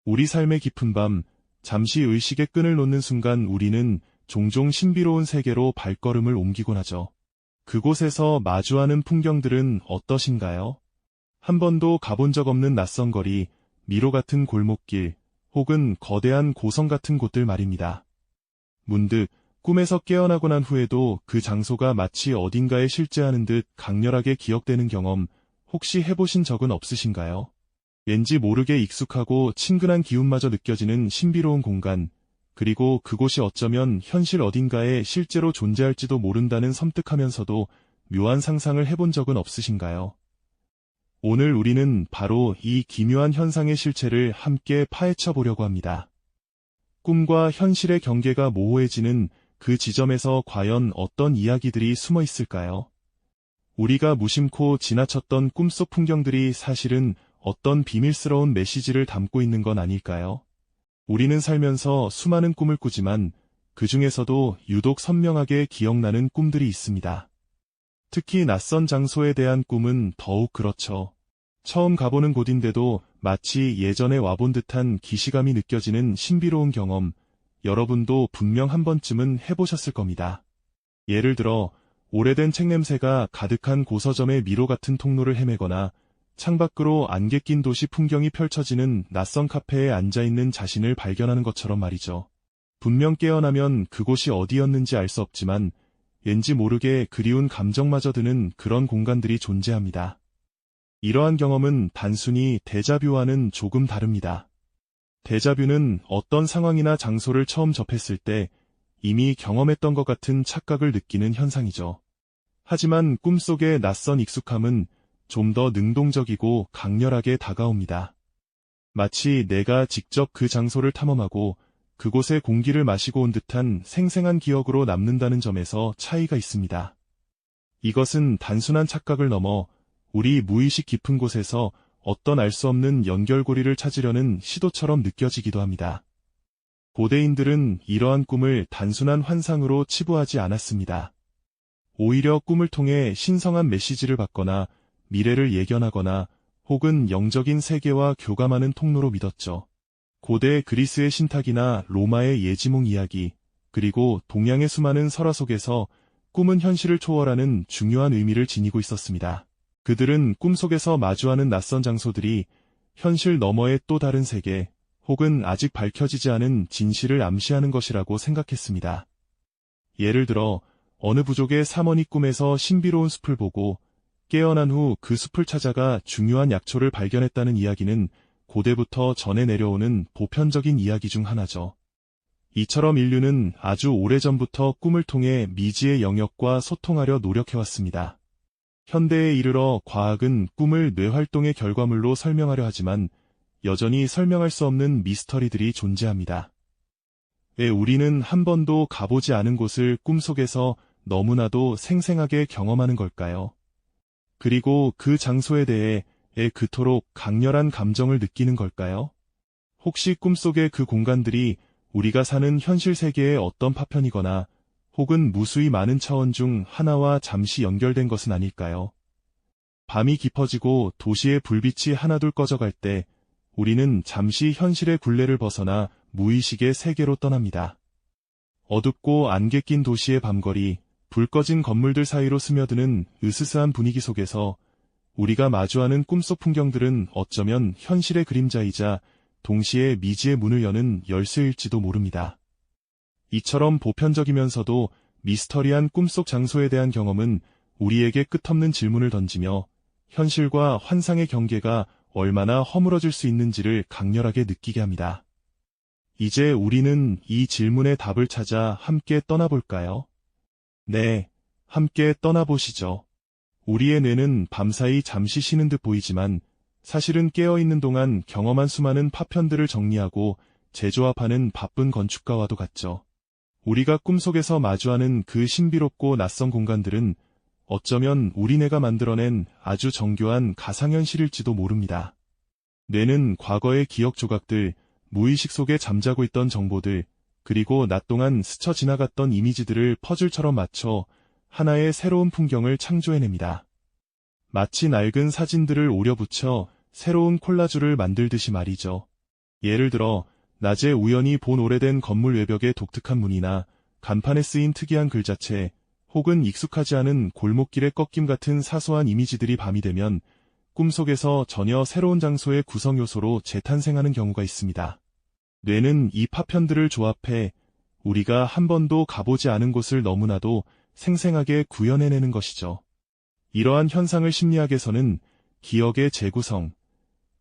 우리 삶의 깊은 밤, 잠시 의식의 끈을 놓는 순간 우리는 종종 신비로운 세계로 발걸음을 옮기곤 하죠. 그곳에서 마주하는 풍경들은 어떠신가요? 한 번도 가본 적 없는 낯선 거리, 미로 같은 골목길, 혹은 거대한 고성 같은 곳들 말입니다. 문득 꿈에서 깨어나고 난 후에도 그 장소가 마치 어딘가에 실제하는 듯 강렬하게 기억되는 경험, 혹시 해보신 적은 없으신가요? 왠지 모르게 익숙하고 친근한 기운마저 느껴지는 신비로운 공간, 그리고 그곳이 어쩌면 현실 어딘가에 실제로 존재할지도 모른다는 섬뜩하면서도 묘한 상상을 해본 적은 없으신가요? 오늘 우리는 바로 이 기묘한 현상의 실체를 함께 파헤쳐 보려고 합니다. 꿈과 현실의 경계가 모호해지는 그 지점에서 과연 어떤 이야기들이 숨어 있을까요? 우리가 무심코 지나쳤던 꿈속 풍경들이 사실은 어떤 비밀스러운 메시지를 담고 있는 건 아닐까요? 우리는 살면서 수많은 꿈을 꾸지만 그 중에서도 유독 선명하게 기억나는 꿈들이 있습니다. 특히 낯선 장소에 대한 꿈은 더욱 그렇죠. 처음 가보는 곳인데도 마치 예전에 와본 듯한 기시감이 느껴지는 신비로운 경험, 여러분도 분명 한 번쯤은 해보셨을 겁니다. 예를 들어, 오래된 책 냄새가 가득한 고서점의 미로 같은 통로를 헤매거나 창밖으로 안개 낀 도시 풍경이 펼쳐지는 낯선 카페에 앉아있는 자신을 발견하는 것처럼 말이죠. 분명 깨어나면 그곳이 어디였는지 알 수 없지만 왠지 모르게 그리운 감정마저 드는 그런 공간들이 존재합니다. 이러한 경험은 단순히 데자뷰와는 조금 다릅니다. 데자뷰는 어떤 상황이나 장소를 처음 접했을 때 이미 경험했던 것 같은 착각을 느끼는 현상이죠. 하지만 꿈속의 낯선 익숙함은 좀 더 능동적이고 강렬하게 다가옵니다. 마치 내가 직접 그 장소를 탐험하고 그곳의 공기를 마시고 온 듯한 생생한 기억으로 남는다는 점에서 차이가 있습니다. 이것은 단순한 착각을 넘어 우리 무의식 깊은 곳에서 어떤 알 수 없는 연결고리를 찾으려는 시도처럼 느껴지기도 합니다. 고대인들은 이러한 꿈을 단순한 환상으로 치부하지 않았습니다. 오히려 꿈을 통해 신성한 메시지를 받거나 미래를 예견하거나 혹은 영적인 세계와 교감하는 통로로 믿었죠. 고대 그리스의 신탁이나 로마의 예지몽 이야기, 그리고 동양의 수많은 설화 속에서 꿈은 현실을 초월하는 중요한 의미를 지니고 있었습니다. 그들은 꿈속에서 마주하는 낯선 장소들이 현실 너머의 또 다른 세계, 혹은 아직 밝혀지지 않은 진실을 암시하는 것이라고 생각했습니다. 예를 들어, 어느 부족의 사머니 꿈에서 신비로운 숲을 보고 깨어난 후 그 숲을 찾아가 중요한 약초를 발견했다는 이야기는 고대부터 전해 내려오는 보편적인 이야기 중 하나죠. 이처럼 인류는 아주 오래전부터 꿈을 통해 미지의 영역과 소통하려 노력해왔습니다. 현대에 이르러 과학은 꿈을 뇌활동의 결과물로 설명하려 하지만 여전히 설명할 수 없는 미스터리들이 존재합니다. 왜 우리는 한 번도 가보지 않은 곳을 꿈속에서 너무나도 생생하게 경험하는 걸까요? 그리고 그 장소에 대해 그토록 강렬한 감정을 느끼는 걸까요? 혹시 꿈속의 그 공간들이 우리가 사는 현실 세계의 어떤 파편이거나 혹은 무수히 많은 차원 중 하나와 잠시 연결된 것은 아닐까요? 밤이 깊어지고 도시의 불빛이 하나둘 꺼져갈 때 우리는 잠시 현실의 굴레를 벗어나 무의식의 세계로 떠납니다. 어둡고 안개 낀 도시의 밤거리, 불 꺼진 건물들 사이로 스며드는 으스스한 분위기 속에서 우리가 마주하는 꿈속 풍경들은 어쩌면 현실의 그림자이자 동시에 미지의 문을 여는 열쇠일지도 모릅니다. 이처럼 보편적이면서도 미스터리한 꿈속 장소에 대한 경험은 우리에게 끝없는 질문을 던지며 현실과 환상의 경계가 얼마나 허물어질 수 있는지를 강렬하게 느끼게 합니다. 이제 우리는 이 질문의 답을 찾아 함께 떠나볼까요? 네, 함께 떠나보시죠. 우리의 뇌는 밤사이 잠시 쉬는 듯 보이지만 사실은 깨어있는 동안 경험한 수많은 파편들을 정리하고 재조합하는 바쁜 건축가와도 같죠. 우리가 꿈속에서 마주하는 그 신비롭고 낯선 공간들은 어쩌면 우리 뇌가 만들어낸 아주 정교한 가상현실일지도 모릅니다. 뇌는 과거의 기억 조각들, 무의식 속에 잠자고 있던 정보들, 그리고 낮 동안 스쳐 지나갔던 이미지들을 퍼즐처럼 맞춰 하나의 새로운 풍경을 창조해냅니다. 마치 낡은 사진들을 오려 붙여 새로운 콜라주를 만들듯이 말이죠. 예를 들어, 낮에 우연히 본 오래된 건물 외벽의 독특한 무늬나 간판에 쓰인 특이한 글자체, 혹은 익숙하지 않은 골목길의 꺾임 같은 사소한 이미지들이 밤이 되면 꿈속에서 전혀 새로운 장소의 구성 요소로 재탄생하는 경우가 있습니다. 뇌는 이 파편들을 조합해 우리가 한 번도 가보지 않은 곳을 너무나도 생생하게 구현해내는 것이죠. 이러한 현상을 심리학에서는 기억의 재구성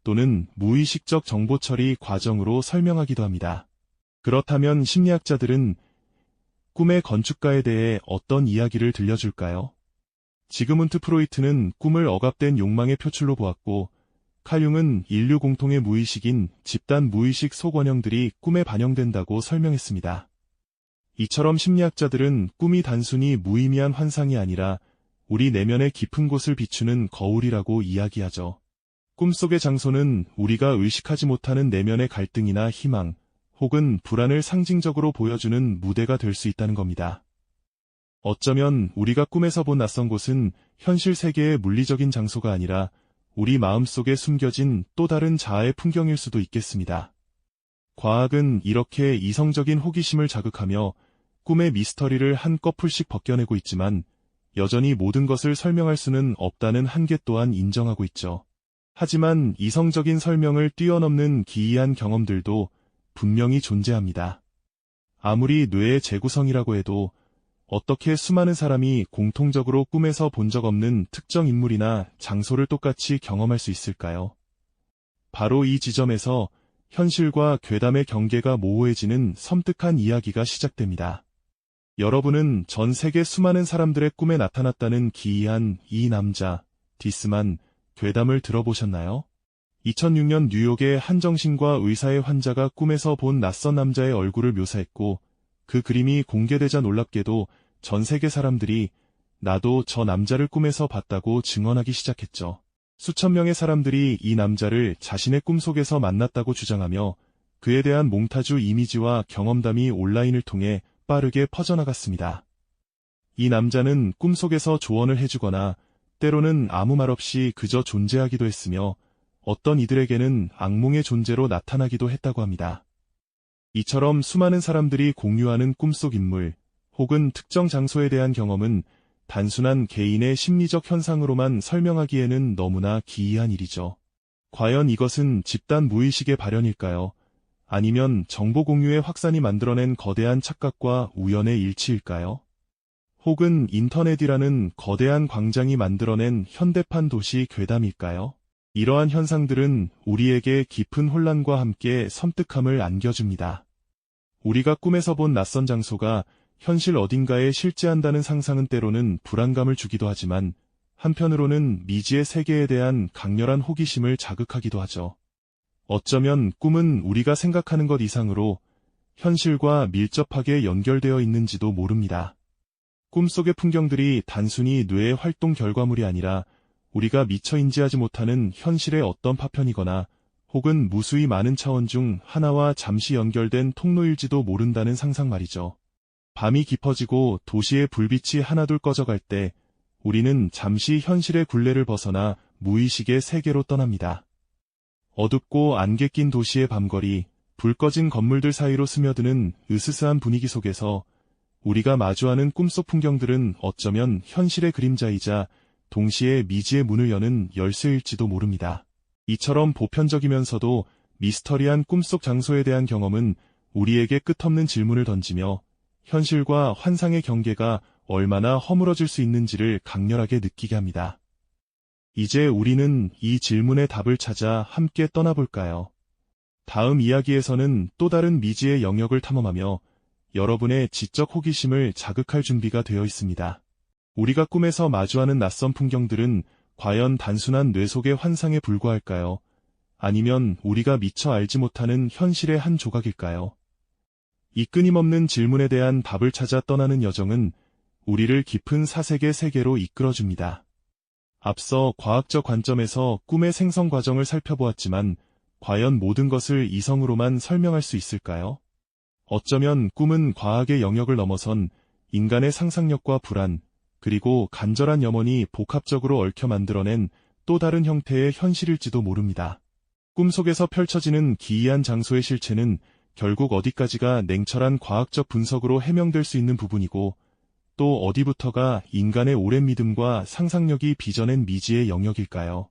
또는 무의식적 정보 처리 과정으로 설명하기도 합니다. 그렇다면 심리학자들은 꿈의 건축가에 대해 어떤 이야기를 들려줄까요? 지그문트 프로이트는 꿈을 억압된 욕망의 표출로 보았고, 칼융은 인류 공통의 무의식인 집단 무의식 속원형들이 꿈에 반영된다고 설명했습니다. 이처럼 심리학자들은 꿈이 단순히 무의미한 환상이 아니라 우리 내면의 깊은 곳을 비추는 거울이라고 이야기하죠. 꿈속의 장소는 우리가 의식하지 못하는 내면의 갈등이나 희망, 혹은 불안을 상징적으로 보여주는 무대가 될 수 있다는 겁니다. 어쩌면 우리가 꿈에서 본 낯선 곳은 현실 세계의 물리적인 장소가 아니라 우리 마음속에 숨겨진 또 다른 자아의 풍경일 수도 있겠습니다. 과학은 이렇게 이성적인 호기심을 자극하며 꿈의 미스터리를 한꺼풀씩 벗겨내고 있지만 여전히 모든 것을 설명할 수는 없다는 한계 또한 인정하고 있죠. 하지만 이성적인 설명을 뛰어넘는 기이한 경험들도 분명히 존재합니다. 아무리 뇌의 재구성이라고 해도 어떻게 수많은 사람이 공통적으로 꿈에서 본 적 없는 특정 인물이나 장소를 똑같이 경험할 수 있을까요? 바로 이 지점에서 현실과 괴담의 경계가 모호해지는 섬뜩한 이야기가 시작됩니다. 여러분은 전 세계 수많은 사람들의 꿈에 나타났다는 기이한 이 남자, 디스만, 괴담을 들어보셨나요? 2006년 뉴욕의 한 정신과 의사의 환자가 꿈에서 본 낯선 남자의 얼굴을 묘사했고, 그 그림이 공개되자 놀랍게도 전 세계 사람들이 나도 저 남자를 꿈에서 봤다고 증언하기 시작했죠. 수천 명의 사람들이 이 남자를 자신의 꿈속에서 만났다고 주장하며 그에 대한 몽타주 이미지와 경험담이 온라인을 통해 빠르게 퍼져나갔습니다. 이 남자는 꿈속에서 조언을 해주거나 때로는 아무 말 없이 그저 존재하기도 했으며 어떤 이들에게는 악몽의 존재로 나타나기도 했다고 합니다. 이처럼 수많은 사람들이 공유하는 꿈속 인물 혹은 특정 장소에 대한 경험은 단순한 개인의 심리적 현상으로만 설명하기에는 너무나 기이한 일이죠. 과연 이것은 집단 무의식의 발현일까요? 아니면 정보 공유의 확산이 만들어낸 거대한 착각과 우연의 일치일까요? 혹은 인터넷이라는 거대한 광장이 만들어낸 현대판 도시 괴담일까요? 이러한 현상들은 우리에게 깊은 혼란과 함께 섬뜩함을 안겨줍니다. 우리가 꿈에서 본 낯선 장소가 현실 어딘가에 실제한다는 상상은 때로는 불안감을 주기도 하지만 한편으로는 미지의 세계에 대한 강렬한 호기심을 자극하기도 하죠. 어쩌면 꿈은 우리가 생각하는 것 이상으로 현실과 밀접하게 연결되어 있는지도 모릅니다. 꿈속의 풍경들이 단순히 뇌의 활동 결과물이 아니라 우리가 미처 인지하지 못하는 현실의 어떤 파편이거나 혹은 무수히 많은 차원 중 하나와 잠시 연결된 통로일지도 모른다는 상상 말이죠. 밤이 깊어지고 도시의 불빛이 하나둘 꺼져갈 때 우리는 잠시 현실의 굴레를 벗어나 무의식의 세계로 떠납니다. 어둡고 안개 낀 도시의 밤거리, 불 꺼진 건물들 사이로 스며드는 으스스한 분위기 속에서 우리가 마주하는 꿈속 풍경들은 어쩌면 현실의 그림자이자 동시에 미지의 문을 여는 열쇠일지도 모릅니다. 이처럼 보편적이면서도 미스터리한 꿈속 장소에 대한 경험은 우리에게 끝없는 질문을 던지며 현실과 환상의 경계가 얼마나 허물어질 수 있는지를 강렬하게 느끼게 합니다. 이제 우리는 이 질문의 답을 찾아 함께 떠나볼까요? 다음 이야기에서는 또 다른 미지의 영역을 탐험하며 여러분의 지적 호기심을 자극할 준비가 되어 있습니다. 우리가 꿈에서 마주하는 낯선 풍경들은 과연 단순한 뇌 속의 환상에 불과할까요? 아니면 우리가 미처 알지 못하는 현실의 한 조각일까요? 이 끊임없는 질문에 대한 답을 찾아 떠나는 여정은 우리를 깊은 사색의 세계로 이끌어줍니다. 앞서 과학적 관점에서 꿈의 생성 과정을 살펴보았지만 과연 모든 것을 이성으로만 설명할 수 있을까요? 어쩌면 꿈은 과학의 영역을 넘어선 인간의 상상력과 불안, 그리고 간절한 염원이 복합적으로 얽혀 만들어낸 또 다른 형태의 현실일지도 모릅니다. 꿈속에서 펼쳐지는 기이한 장소의 실체는 결국 어디까지가 냉철한 과학적 분석으로 해명될 수 있는 부분이고, 또 어디부터가 인간의 오랜 믿음과 상상력이 빚어낸 미지의 영역일까요?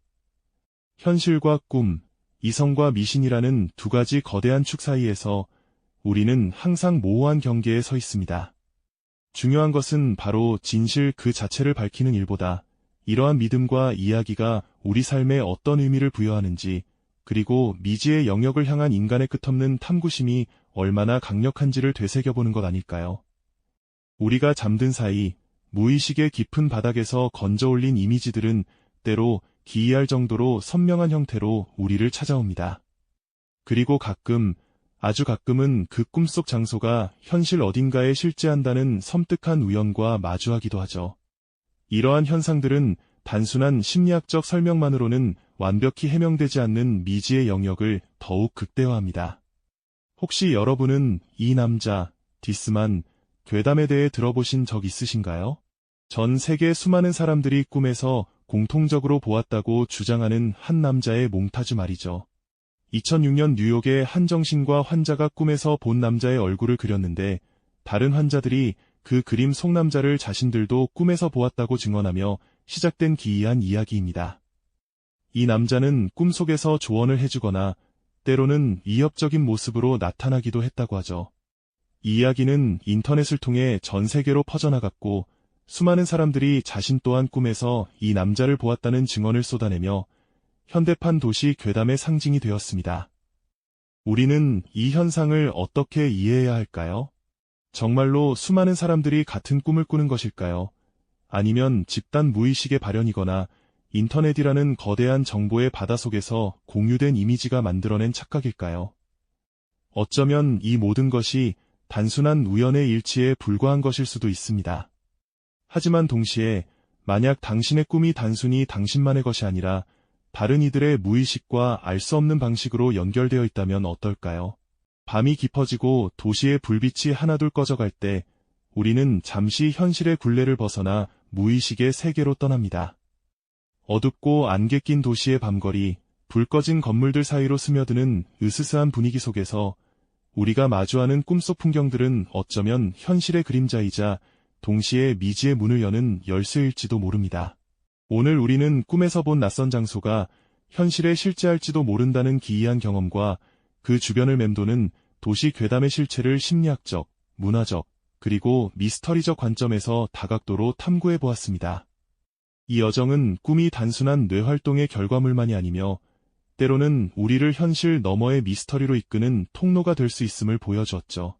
현실과 꿈, 이성과 미신이라는 두 가지 거대한 축 사이에서 우리는 항상 모호한 경계에 서 있습니다. 중요한 것은 바로 진실 그 자체를 밝히는 일보다 이러한 믿음과 이야기가 우리 삶에 어떤 의미를 부여하는지, 그리고 미지의 영역을 향한 인간의 끝없는 탐구심이 얼마나 강력한지를 되새겨보는 것 아닐까요? 우리가 잠든 사이 무의식의 깊은 바닥에서 건져 올린 이미지들은 때로 기이할 정도로 선명한 형태로 우리를 찾아옵니다. 그리고 아주 가끔은 그 꿈속 장소가 현실 어딘가에 실제한다는 섬뜩한 우연과 마주하기도 하죠. 이러한 현상들은 단순한 심리학적 설명만으로는 완벽히 해명되지 않는 미지의 영역을 더욱 극대화합니다. 혹시 여러분은 이 남자, 디스만, 괴담에 대해 들어보신 적 있으신가요? 전 세계 수많은 사람들이 꿈에서 공통적으로 보았다고 주장하는 한 남자의 몽타주 말이죠. 2006년 뉴욕의 한 정신과 환자가 꿈에서 본 남자의 얼굴을 그렸는데, 다른 환자들이 그 그림 속 남자를 자신들도 꿈에서 보았다고 증언하며 시작된 기이한 이야기입니다. 이 남자는 꿈속에서 조언을 해주거나 때로는 위협적인 모습으로 나타나기도 했다고 하죠. 이 이야기는 인터넷을 통해 전 세계로 퍼져나갔고, 수많은 사람들이 자신 또한 꿈에서 이 남자를 보았다는 증언을 쏟아내며 현대판 도시 괴담의 상징이 되었습니다. 우리는 이 현상을 어떻게 이해해야 할까요? 정말로 수많은 사람들이 같은 꿈을 꾸는 것일까요? 아니면 집단 무의식의 발현이거나 인터넷이라는 거대한 정보의 바다 속에서 공유된 이미지가 만들어낸 착각일까요? 어쩌면 이 모든 것이 단순한 우연의 일치에 불과한 것일 수도 있습니다. 하지만 동시에 만약 당신의 꿈이 단순히 당신만의 것이 아니라 다른 이들의 무의식과 알 수 없는 방식으로 연결되어 있다면 어떨까요? 밤이 깊어지고 도시의 불빛이 하나둘 꺼져갈 때 우리는 잠시 현실의 굴레를 벗어나 무의식의 세계로 떠납니다. 어둡고 안개 낀 도시의 밤거리, 불 꺼진 건물들 사이로 스며드는 으스스한 분위기 속에서 우리가 마주하는 꿈속 풍경들은 어쩌면 현실의 그림자이자 동시에 미지의 문을 여는 열쇠일지도 모릅니다. 오늘 우리는 꿈에서 본 낯선 장소가 현실에 실제할지도 모른다는 기이한 경험과 그 주변을 맴도는 도시 괴담의 실체를 심리학적, 문화적, 그리고 미스터리적 관점에서 다각도로 탐구해 보았습니다. 이 여정은 꿈이 단순한 뇌활동의 결과물만이 아니며 때로는 우리를 현실 너머의 미스터리로 이끄는 통로가 될 수 있음을 보여주었죠.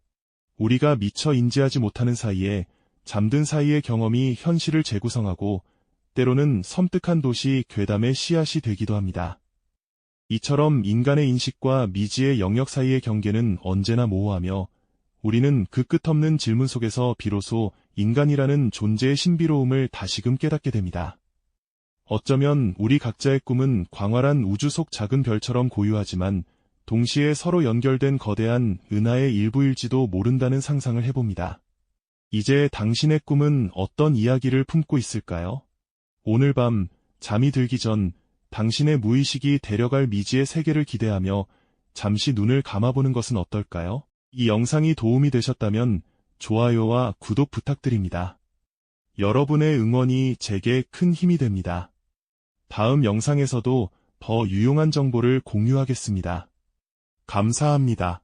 우리가 미처 인지하지 못하는 사이에 잠든 사이의 경험이 현실을 재구성하고 때로는 섬뜩한 도시 괴담의 씨앗이 되기도 합니다. 이처럼 인간의 인식과 미지의 영역 사이의 경계는 언제나 모호하며 우리는 그 끝없는 질문 속에서 비로소 인간이라는 존재의 신비로움을 다시금 깨닫게 됩니다. 어쩌면 우리 각자의 꿈은 광활한 우주 속 작은 별처럼 고유하지만 동시에 서로 연결된 거대한 은하의 일부일지도 모른다는 상상을 해봅니다. 이제 당신의 꿈은 어떤 이야기를 품고 있을까요? 오늘 밤 잠이 들기 전 당신의 무의식이 데려갈 미지의 세계를 기대하며 잠시 눈을 감아보는 것은 어떨까요? 이 영상이 도움이 되셨다면 좋아요와 구독 부탁드립니다. 여러분의 응원이 제게 큰 힘이 됩니다. 다음 영상에서도 더 유용한 정보를 공유하겠습니다. 감사합니다.